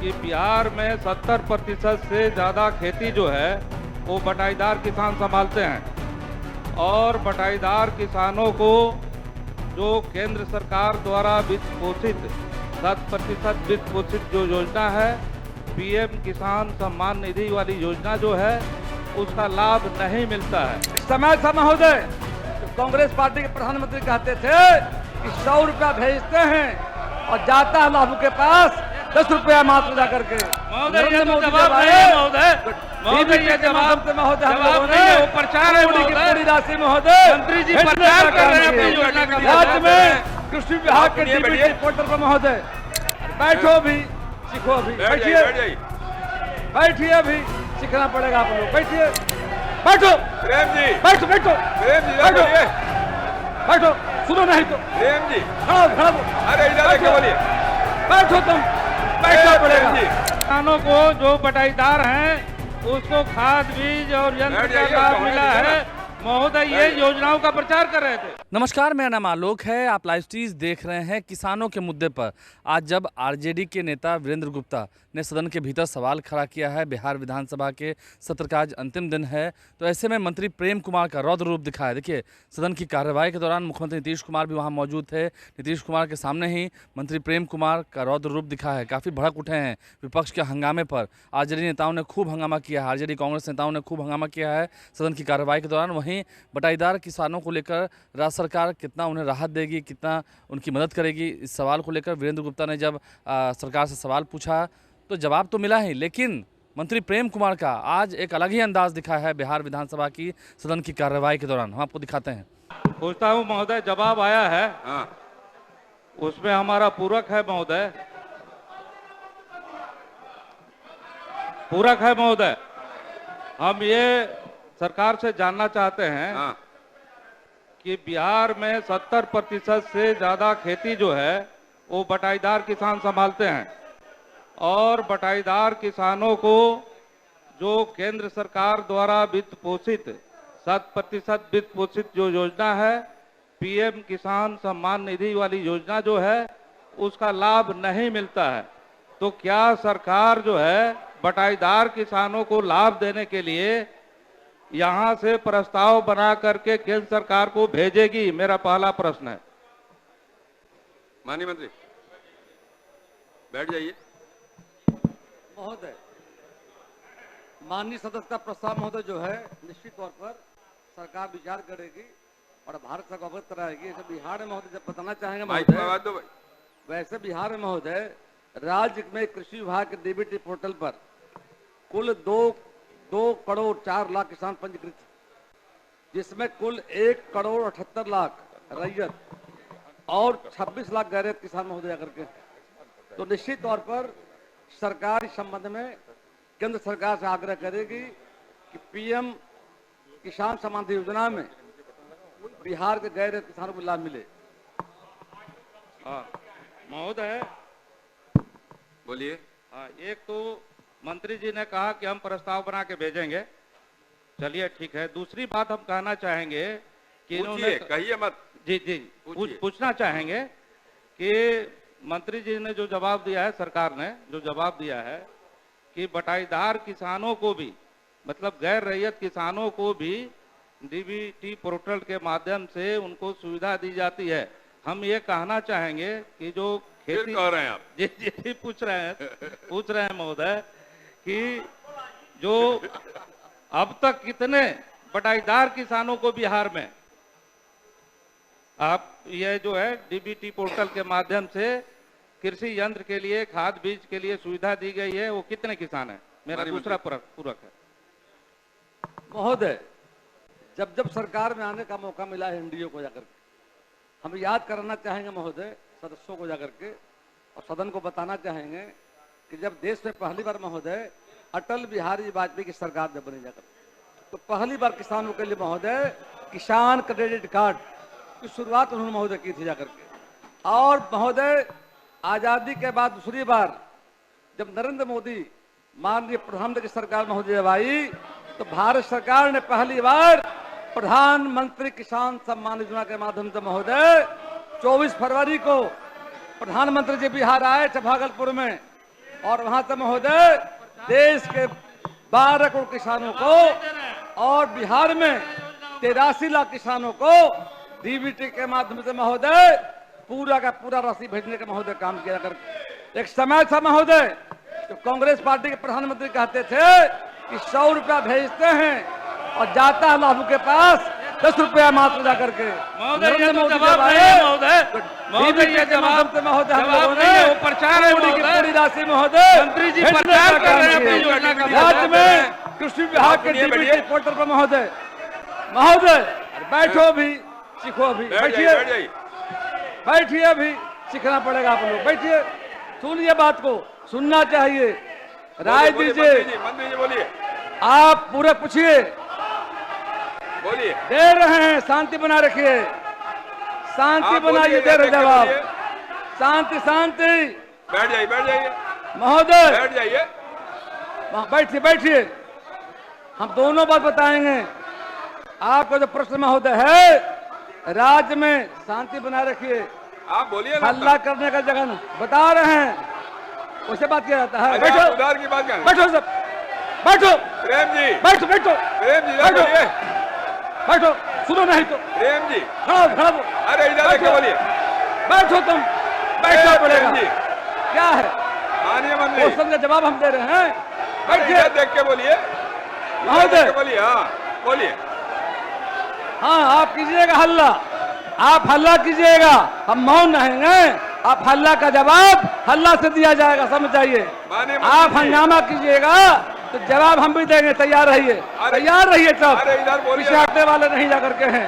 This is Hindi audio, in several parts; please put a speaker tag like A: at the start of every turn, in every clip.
A: कि बिहार में 70% से ज़्यादा खेती जो है वो बटाईदार किसान संभालते हैं और बटाईदार किसानों को जो केंद्र सरकार द्वारा वित्त पोषित 7% वित्त पोषित जो योजना है पीएम किसान सम्मान निधि वाली योजना जो है उसका लाभ नहीं मिलता है।
B: समय से महोदय कांग्रेस पार्टी के प्रधानमंत्री कहते थे कि 100 रुपया भेजते हैं और जाता है लाभू के पास 10 रुपया मात्र जा करके।
A: महोदय ये तो जवाब नहीं है महोदय, महोदय ये जवाब
B: जवाब नहीं है, वो प्रचार है पूरी राशि महोदय।
A: मंत्री जी प्रचार कर रहे हैं अपनी योजना का।
B: राज्य में कृषि विभाग के डीबीटी पोर्टल पर महोदय बैठो भी सीखो, अभी बैठिए बैठिए, अभी सीखना पड़ेगा आप लोग। बैठिए बैठो
C: प्रेम जी,
B: बैठो बैठो
C: प्रेम जी
B: बैठो
C: बोलिए।
B: बैठो, सुनो नहीं तो
C: प्रेम जी,
B: खड़ा
C: अरे इधर देखो बोलिए।
B: बैठो, तुम बैठना पड़ेगा।
A: किसानों को जो बटाईदार हैं उसको खाद बीज और यंत्र का लाभ मिला है। महोदय ये योजनाओं का प्रचार कर रहे थे।
D: नमस्कार, मेरा नाम आलोक है। आप लाइव स्ट्रीम देख रहे हैं। किसानों के मुद्दे पर आज जब आरजेडी के नेता वीरेंद्र गुप्ता ने सदन के भीतर सवाल खड़ा किया है, बिहार विधानसभा के सत्र का आज अंतिम दिन है, तो ऐसे में मंत्री प्रेम कुमार का रौद्र रूप दिखा है। देखिए, सदन की कार्यवाही के दौरान मुख्यमंत्री नीतीश कुमार भी वहां मौजूद थे। नीतीश कुमार के सामने ही मंत्री प्रेम कुमार का रौद्र रूप दिखा है। काफ़ी भड़क उठे हैं विपक्ष के हंगामे पर। आरजेडी नेताओं ने खूब हंगामा किया है, आरजेडी कांग्रेस नेताओं ने खूब हंगामा किया है सदन की कार्यवाही के दौरान। वहीं बटाईदार किसानों को लेकर राज्य सरकार कितना उन्हें राहत देगी, कितना उनकी मदद करेगी, इस सवाल को लेकर वीरेंद्र गुप्ता ने जब सरकार से सवाल पूछा तो जवाब तो मिला ही, लेकिन मंत्री प्रेम कुमार का आज एक अलग ही अंदाज दिखा है बिहार विधानसभा की सदन की कार्यवाही के दौरान। हम आपको दिखाते हैं।
A: पूछता हूँ महोदय, जवाब आया है उसमें हमारा पूरक है महोदय, पूरक है महोदय। हम ये सरकार से जानना चाहते हैं कि बिहार में 70% से ज्यादा खेती जो है वो बटाईदार किसान संभालते हैं और बटाईदार किसानों को जो केंद्र सरकार द्वारा वित्त पोषित 7% वित्त पोषित जो योजना है पीएम किसान सम्मान निधि वाली योजना जो है उसका लाभ नहीं मिलता है। तो क्या सरकार जो है बटाईदार किसानों को लाभ देने के लिए यहां से प्रस्ताव बना करके केंद्र सरकार को भेजेगी? मेरा पहला प्रश्न है।
C: माननीय मंत्री बैठ जाइए।
B: महोदय, माननीय सदस्य का प्रस्ताव महोदय जो है निश्चित तौर पर सरकार विचार करेगी और भारत सरकार को अवगत कराएगी। ऐसे बिहार में महोदय जब बताना चाहेंगे महोदय, वैसे बिहार में महोदय राज्य में कृषि विभाग के डीबीटी पोर्टल पर कुल 2 करोड़ 4 लाख किसान पंजीकृत, जिसमें कुल 1 करोड़ 78 लाख रैयत और 26 लाख गैर किसान महोदय करके। तो निश्चित तौर पर सरकार इस संबंध में केंद्र सरकार से आग्रह करेगी कि पीएम किसान सम्मान निधि योजना में बिहार के गैर किसानों को लाभ मिले।
A: महोदय
C: बोलिए।
A: एक तो मंत्री जी ने कहा कि हम प्रस्ताव बना के भेजेंगे, चलिए ठीक है। दूसरी बात हम कहना चाहेंगे कि इन्होंने
C: कहिए मत।
A: जी पूछना चाहेंगे कि मंत्री जी ने जो जवाब दिया है, सरकार ने जो जवाब दिया है कि बटाईदार किसानों को भी, मतलब गैर रैयत किसानों को भी डीबीटी पोर्टल के माध्यम से उनको सुविधा दी जाती है। हम ये कहना चाहेंगे कि जो खेती
C: कह रहे हैं आप?
A: जी पूछ रहे हैं महोदय कि जो अब तक कितने बटाईदार किसानों को बिहार में आप ये जो है डीबीटी पोर्टल के माध्यम से कृषि यंत्र के लिए, खाद बीज के लिए सुविधा दी गई है, वो कितने किसान हैं? मेरा दूसरा पूरक है।
B: महोदय, जब सरकार में आने का मौका मिला है एनडीए को जाकर के, हम याद कराना चाहेंगे महोदय सदस्यों को जाकर के और सदन को बताना चाहेंगे कि जब देश में पहली बार महोदय अटल बिहारी वाजपेयी की सरकार जब बनी जाकर, तो पहली बार किसानों के लिए महोदय किसान क्रेडिट कार्ड की शुरुआत उन्होंने महोदय की थी जाकर के। और महोदय आजादी के बाद दूसरी बार जब नरेंद्र मोदी माननीय प्रधानमंत्री की सरकार महोदय जब आई, तो भारत सरकार ने पहली बार प्रधानमंत्री किसान सम्मान योजना के माध्यम से महोदय 24 फरवरी को प्रधानमंत्री जी बिहार आए थे भागलपुर में, और वहां से महोदय देश के 12 करोड़ किसानों को और बिहार में 83 लाख किसानों को डीबीटी के माध्यम से महोदय पूरा का पूरा राशि भेजने का महोदय काम किया। कर एक समय था महोदय तो कांग्रेस पार्टी के प्रधानमंत्री कहते थे कि 100 रुपया भेजते हैं और जाता है लाभू के पास 10 रुपया मात्र जा करके।
A: महोदय जवाब नहीं है महोदय, महोदय ये जवाब
B: से महोदय हम
A: जवाब
B: लोगों
A: नहीं है,
B: ने
A: वो प्रचार है
B: पूरी की
A: महोदय।
B: पूरी राशि महोदय
A: मंत्री जी
B: भेजने
A: प्रचार
B: का
A: कर रहे हैं
B: काम
A: अपनी
B: किया।
A: योजना का।
B: राज्य में कृषि विभाग के डीबीटी पोर्टल पर महोदय बैठो भी सीखो भी, बैठिए बैठिए, अभी सीखना पड़ेगा आप लोग, बैठिए सुनिए, बात को सुनना चाहिए, राय दीजिए।
C: मंत्री जी बोलिए,
B: आप पूरा पूछिए,
C: बोलिए।
B: दे रहे हैं, शांति बना रखिए, शांति बनाइए, दे रहे जवाब, शांति शांति।
C: बैठ जाइए, बैठ जाइए
B: महोदय,
C: बैठ जाइए,
B: बैठिए बैठिए, हम दोनों बात बताएंगे। आपका जो प्रश्न महोदय है, राज्य में शांति बनाए रखिए,
C: आप बोलिए।
B: हल्ला करने का जगह न बता रहे हैं, उससे बात किया जाता है। बैठो,
C: उधार की बात करें,
B: बैठो सब, बैठो
C: प्रेम जी,
B: बैठो बैठो
C: प्रेम जी
B: बैठो
C: बोलिए,
B: बैठो, सुनो नहीं तो
C: प्रेम जी,
B: खड़ा हो,
C: अरे इधर देखिए, बोलिए,
B: बैठो तुम, बैठना पड़ेगा।
C: जी,
B: क्या है
C: माननीय मंत्री,
B: क्वेश्चन का जवाब हम दे रहे हैं, बैठिए
C: इधर देख के बोलिए,
B: महोदय।
C: बोलिए, हाँ बोलिए।
B: हाँ, आप कीजिएगा हल्ला, आप हल्ला कीजिएगा, हम मौन रहेंगे, आप हल्ला का जवाब हल्ला से दिया जाएगा, समझ जाइए। आप हंगामा कीजिएगा तो जवाब हम भी देंगे, तैयार रहिए, तैयार रहिए सब, पीछे हटने वाले नहीं जाकर के हैं,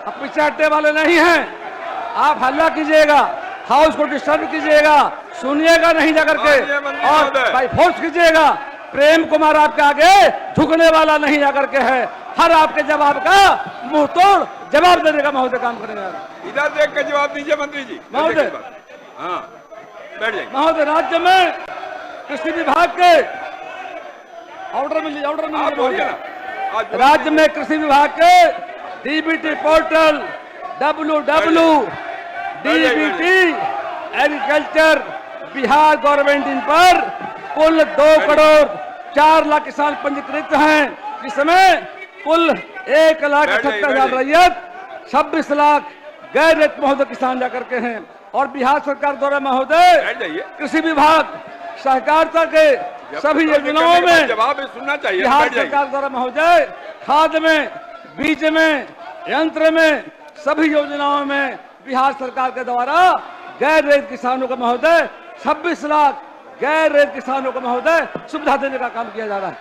B: अब पीछे हटने वाले नहीं हैं। आप हल्ला कीजिएगा, हाउस को डिस्टर्ब कीजिएगा, सुनिएगा नहीं जाकर के, और बाई फोर्स कीजिएगा। प्रेम कुमार आपके आगे झुकने वाला नहीं जाकर के है, हर आपके जवाब का मुंह तोड़ जवाब देने का महोदय काम करेंगे।
C: इधर देख के जवाब दीजिए मंत्री जी,
B: महोदय।
C: हाँ बैठ जाइए।
B: महोदय, राज्य में कृषि विभाग के ऑर्डर मिलिए, ऑर्डर मिलिए। राज्य में कृषि विभाग के DBT portal www.dbt agriculture Bihar government in पर कुल 2 करोड़ 4 लाख किसान पंजीकृत हैं, जिसमें कुल 1,78,000 रैयत, 26 लाख गैर रैयत महोदय किसान जाकर के हैं। और बिहार सरकार द्वारा महोदय कृषि विभाग सहकारिता के सभी योजनाओं में
C: जवाब सुनना चाहिए।
B: बिहार सरकार द्वारा महोदय खाद में, बीज में, यंत्र में, सभी योजनाओं में बिहार सरकार के द्वारा गैर रैयत किसानों को महोदय 26 लाख गैर रैयत किसानों को महोदय सुविधा देने का काम किया जा रहा है।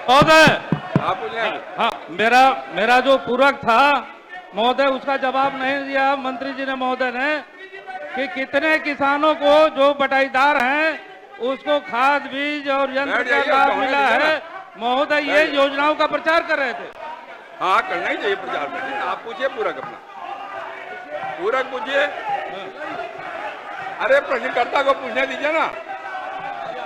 A: महोदय, हाँ, मेरा जो पूरक था महोदय, उसका जवाब नहीं दिया मंत्री जी ने, महोदय ने, कि कितने किसानों को जो बटाईदार हैं उसको खाद, बीज और यंत्र का लाभ मिला है। महोदय ये योजनाओं का प्रचार कर रहे थे।
C: हाँ, करना ही चाहिए प्रचार। आप पूछिए पूरक अपना, पूरक पूछिए। अरे प्रश्नकर्ता को पूछने दीजिए ना,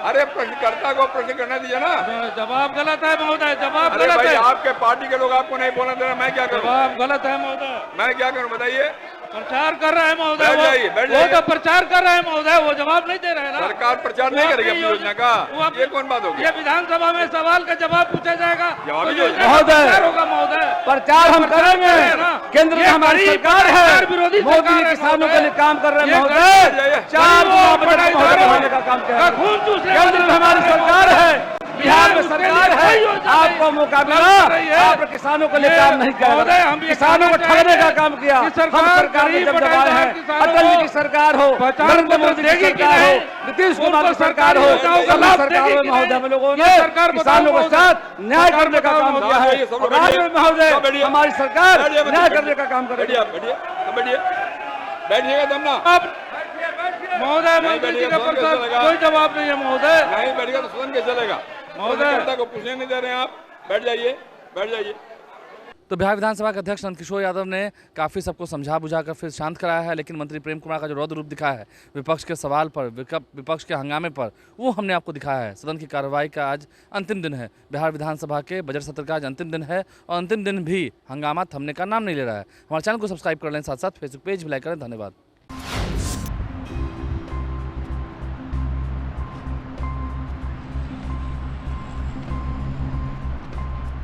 C: अरे प्रश्नकर्ता को प्रश्न करने दीजिए ना।
A: जवाब गलत है महोदय, जवाब
C: अरे
A: गलत
C: भाई,
A: है।
C: आपके पार्टी के लोग आपको नहीं बोलने दे रहे, मैं क्या करूं?
A: जवाब गलत है महोदय।
C: मैं क्या करूं बताइए?
A: प्रचार कर रहे हैं महोदय,
C: बैठ जाइए, बैठ जाइए।
A: वो तो प्रचार कर रहे हैं महोदय, वो जवाब नहीं दे रहे हैं ना।
C: सरकार प्रचार नहीं करेगी अपनी योजना का, ये कौन बात होगी?
A: ये विधानसभा में सवाल का जवाब पूछा जाएगा,
C: जवाब
A: तो
C: ही
A: योजना का
B: महोदय,
A: प्रचार होगा महोदय।
B: प्रचार हम करेंगे, केंद्र में हमारी सरकार है,
A: विरोधी
B: मोदी जी किसानों के लिए काम कर रहे हैं महोदय, 4 गुना बढ़ाने का काम कर रहे हैं। केंद्र में हमारी सरकार है, बिहार में सरकार है, आपको मुकाबला आप किसानों के लिए काम नहीं कर रहे, किसानों को ठगने का काम किया। हम सरकार में जब दबाए हैं, अटल जी की सरकार हो, नरेंद्र मोदी की सरकार हो, नीतीश कुमार की सरकार हो, सभी सरकार में महोदय हम लोगों ने किसानों के साथ न्याय करने का काम किया है। राज्य में महोदय हमारी सरकार न्याय करने का काम करेगी।
C: बैठिएगा तब ना
A: महोदय, मंत्री जी का कोई जवाब नहीं है महोदय।
C: नहीं बैठेगा तो सदन कैसे चलेगा? महोदय को पूछने नहीं दे रहे हैं आप, बैठ जाइए, बैठ जाइए।
D: तो बिहार विधानसभा के अध्यक्ष नंदकिशोर यादव ने काफ़ी सबको समझा बुझाकर फिर शांत कराया है, लेकिन मंत्री प्रेम कुमार का जो रौद्र रूप दिखाया है विपक्ष के सवाल पर, विपक्ष के हंगामे पर, वो हमने आपको दिखाया है। सदन की कार्रवाई का आज अंतिम दिन है, बिहार विधानसभा के बजट सत्र का आज अंतिम दिन है, और अंतिम दिन भी हंगामा थमने का नाम नहीं ले रहा है। हमारे चैनल को सब्सक्राइब कर लें, साथ साथ फेसबुक पेज भी लाइक करें। धन्यवाद।